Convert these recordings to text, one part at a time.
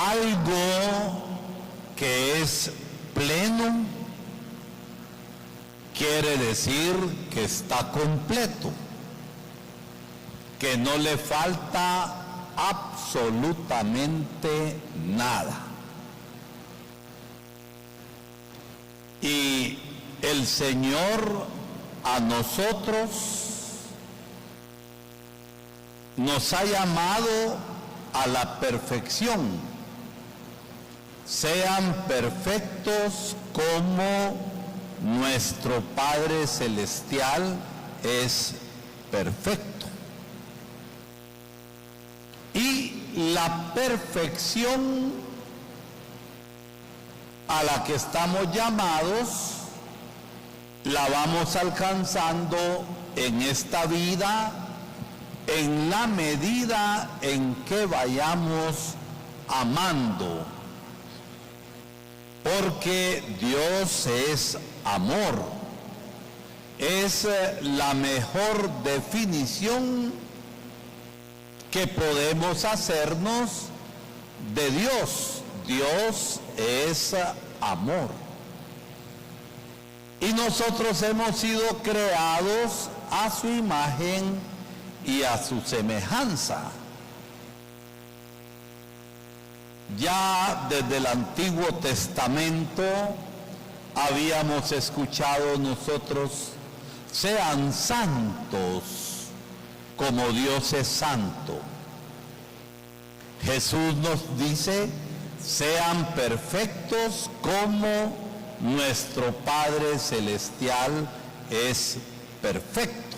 Algo que es pleno quiere decir que está completo, que no le falta absolutamente nada. Y el Señor a nosotros nos ha llamado a la perfección. Sean perfectos como nuestro Padre Celestial es perfecto. Y la perfección a la que estamos llamados la vamos alcanzando en esta vida en la medida en que vayamos amando, porque Dios es amor. Es la mejor definición que podemos hacernos de Dios. Dios es amor. Y nosotros hemos sido creados a su imagen y a su semejanza. Ya desde el Antiguo Testamento habíamos escuchado nosotros: sean santos como Dios es santo. Jesús nos dice: sean perfectos como nuestro Padre Celestial es perfecto.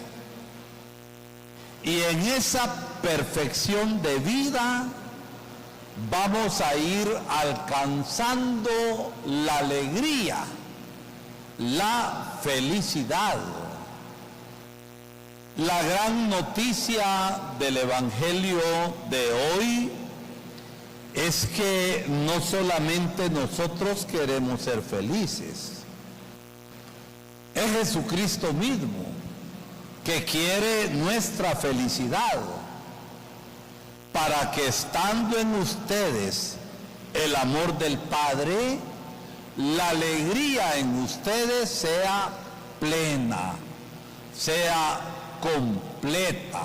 Y en esa perfección de vida vamos a ir alcanzando la alegría, la felicidad. La gran noticia del Evangelio de hoy es que no solamente nosotros queremos ser felices, es Jesucristo mismo que quiere nuestra felicidad, para que estando en ustedes el amor del Padre, la alegría en ustedes sea plena, sea completa,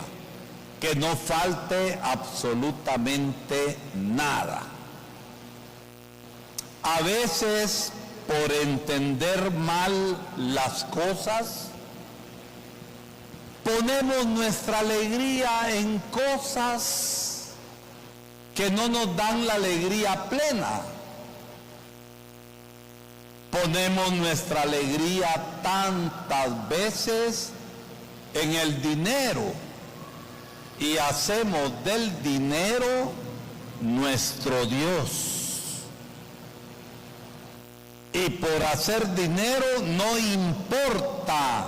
que no falte absolutamente nada. A veces, por entender mal las cosas, ponemos nuestra alegría en cosas que no nos dan la alegría plena. Ponemos nuestra alegría tantas veces en el dinero y hacemos del dinero nuestro Dios. Y por hacer dinero no importa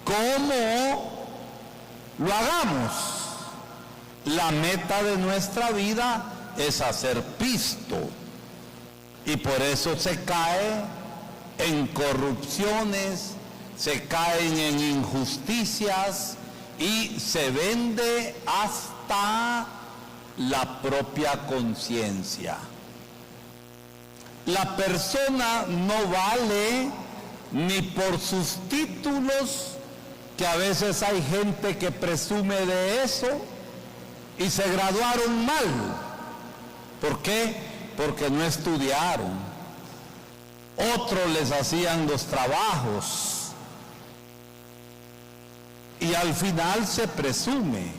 cómo lo hagamos. La meta de nuestra vida es hacer pisto. Y por eso se cae en corrupciones, se caen en injusticias y se vende hasta la propia conciencia. La persona no vale ni por sus títulos, que a veces hay gente que presume de eso y se graduaron mal. ¿Por qué? Porque no estudiaron. Otros les hacían los trabajos y al final se presume.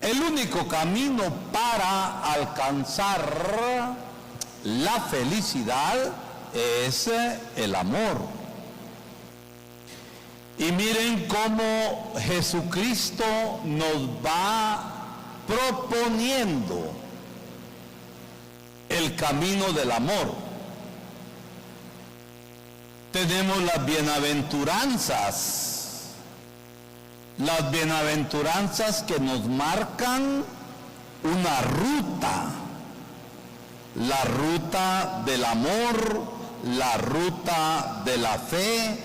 El único camino para alcanzar la felicidad es el amor. Y miren cómo Jesucristo nos va proponiendo el camino del amor. Tenemos las bienaventuranzas que nos marcan una ruta, la ruta del amor, la ruta de la fe,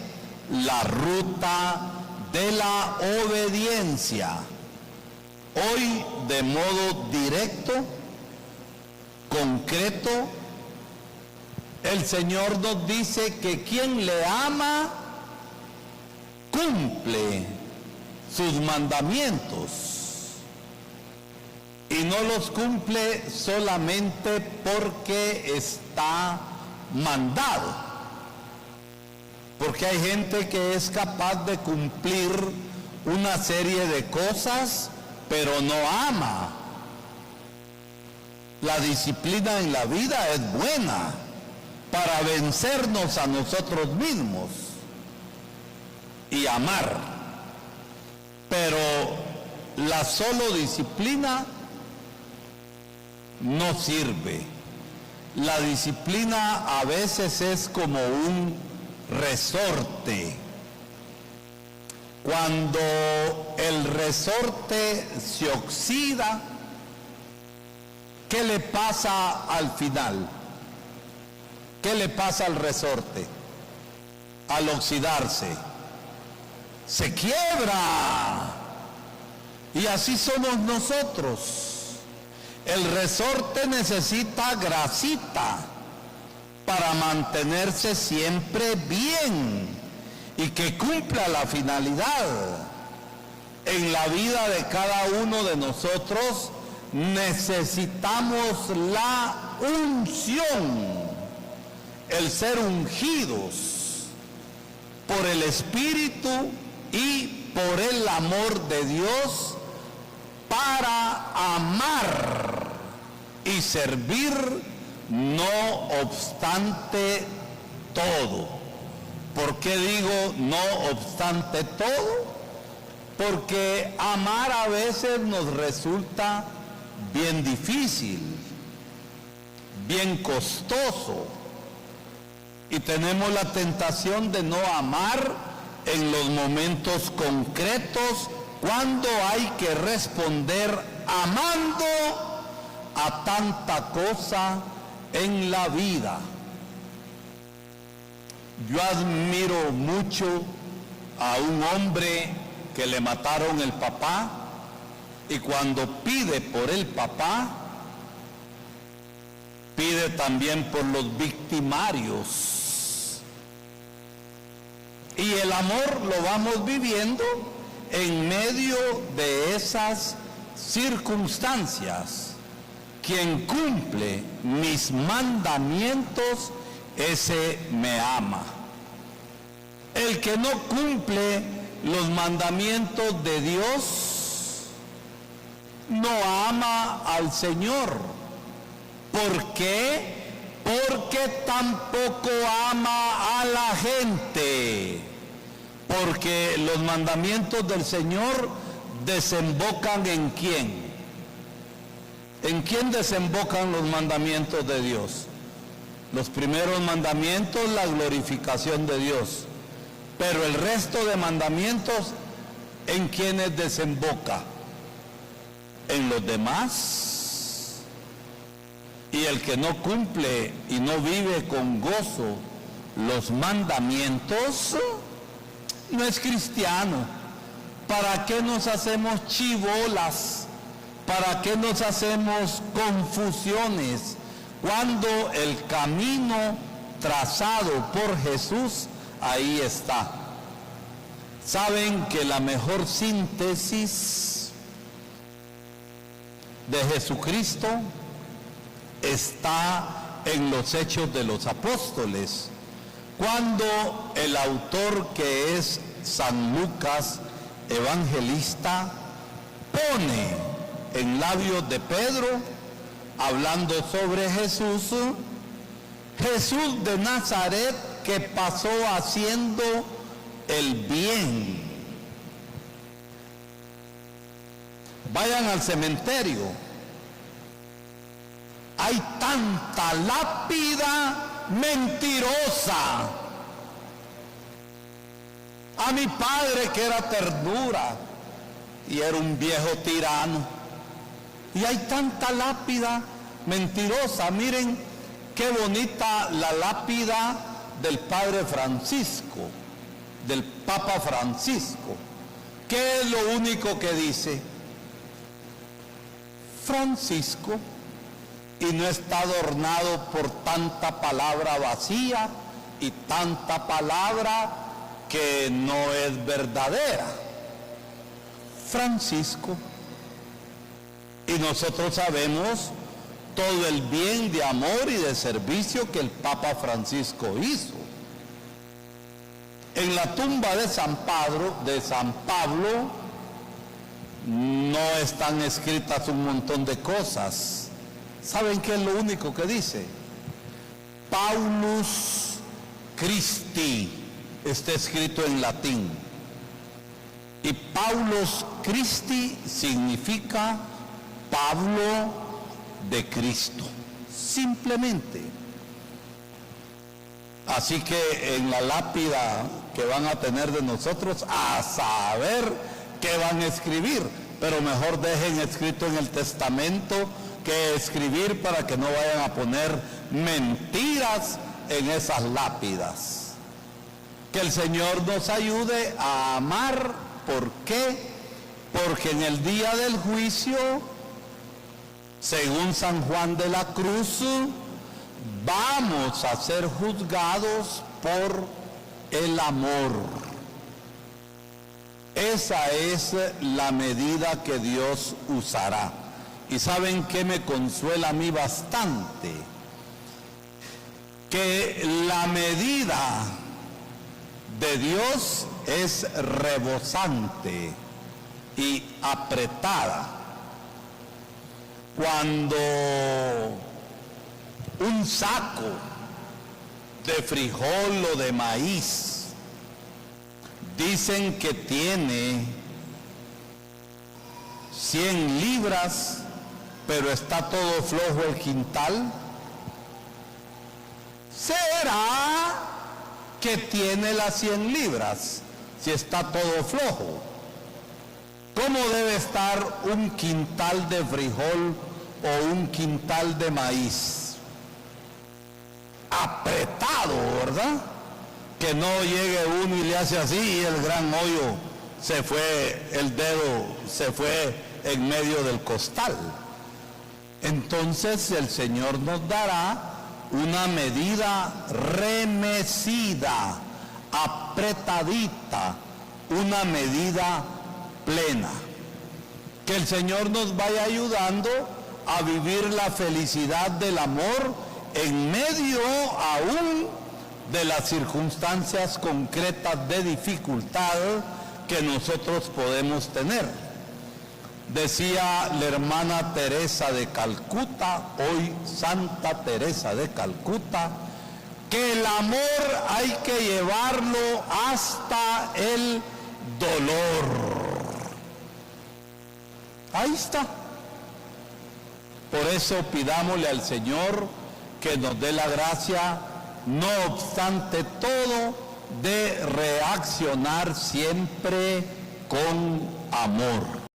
la ruta de la obediencia. Hoy, de modo directo, concreto, el Señor nos dice que quien le ama cumple sus mandamientos. Y no los cumple solamente porque está mandado. Porque hay gente que es capaz de cumplir una serie de cosas, pero no ama. La disciplina en la vida es buena para vencernos a nosotros mismos y amar. Pero la solo disciplina no sirve. La disciplina a veces es como un resorte. Cuando el resorte se oxida, ¿qué le pasa al final? ¿Qué le pasa al resorte? Al oxidarse, se quiebra. Y así somos nosotros. El resorte necesita grasita para mantenerse siempre bien y que cumpla la finalidad. En la vida de cada uno de nosotros necesitamos la unción, el ser ungidos por el Espíritu y por el amor de Dios para amar y servir, no obstante todo. ¿Por qué digo no obstante todo? Porque amar a veces nos resulta bien difícil, bien costoso, y tenemos la tentación de no amar en los momentos concretos cuando hay que responder amando a tanta cosa en la vida. Yo admiro mucho a un hombre que le mataron el papá, y cuando pide por el papá, pide también por los victimarios. Y el amor lo vamos viviendo en medio de esas circunstancias. Quien cumple mis mandamientos, ese me ama. El que no cumple los mandamientos de Dios, no ama al Señor. ¿Por qué? Porque tampoco ama a la gente. Porque los mandamientos del Señor desembocan ¿en quién? ¿En quién desembocan los mandamientos de Dios? Los primeros mandamientos, la glorificación de Dios. Pero el resto de mandamientos, ¿en quiénes desemboca? En los demás. Y el que no cumple y no vive con gozo los mandamientos, no es cristiano. ¿Para qué nos hacemos chibolas? ¿Para qué nos hacemos confusiones? Cuando el camino trazado por Jesús, ahí está. Saben que la mejor síntesis de Jesucristo está en los Hechos de los Apóstoles, cuando el autor, que es San Lucas, evangelista, pone en labios de Pedro, hablando sobre Jesús, Jesús de Nazaret, que pasó haciendo el bien. Vayan al cementerio. Hay tanta lápida mentirosa. A mi padre, que era ternura y era un viejo tirano. Y hay tanta lápida mentirosa. Miren qué bonita la lápida del Padre Francisco, del Papa Francisco. ¿Qué es lo único que dice? Francisco, y no está adornado por tanta palabra vacía y tanta palabra que no es verdadera. Francisco. Y nosotros sabemos todo el bien de amor y de servicio que el Papa Francisco hizo. En la tumba de San Pablo, no están escritas un montón de cosas. ¿Saben qué es lo único que dice? Paulus Christi, está escrito en latín. Y Paulus Christi significa Pablo de Cristo, simplemente. Así que en la lápida que van a tener de nosotros, a saber qué van a escribir, pero mejor dejen escrito en el testamento que escribir para que no vayan a poner mentiras en esas lápidas. Que el Señor nos ayude a amar. ¿Por qué? Porque en el día del juicio, según San Juan de la Cruz, vamos a ser juzgados por el amor. Esa es la medida que Dios usará. ¿Y saben qué me consuela a mí bastante? Que la medida de Dios es rebosante y apretada. Cuando un saco de frijol o de maíz dicen que tiene 100 libras, pero está todo flojo el quintal, ¿será que tiene las 100 libras si está todo flojo? ¿Cómo debe estar un quintal de frijol o un quintal de maíz? Apretado, ¿verdad? Que no llegue uno y le hace así y el gran hoyo se fue, el dedo se fue en medio del costal. Entonces el Señor nos dará una medida remecida, apretadita, una medida plena. Que el Señor nos vaya ayudando a vivir la felicidad del amor en medio aún de las circunstancias concretas de dificultad que nosotros podemos tener. Decía la hermana Teresa de Calcuta, hoy Santa Teresa de Calcuta, que el amor hay que llevarlo hasta el dolor. Ahí está. Por eso pidámosle al Señor que nos dé la gracia, no obstante todo, de reaccionar siempre con amor.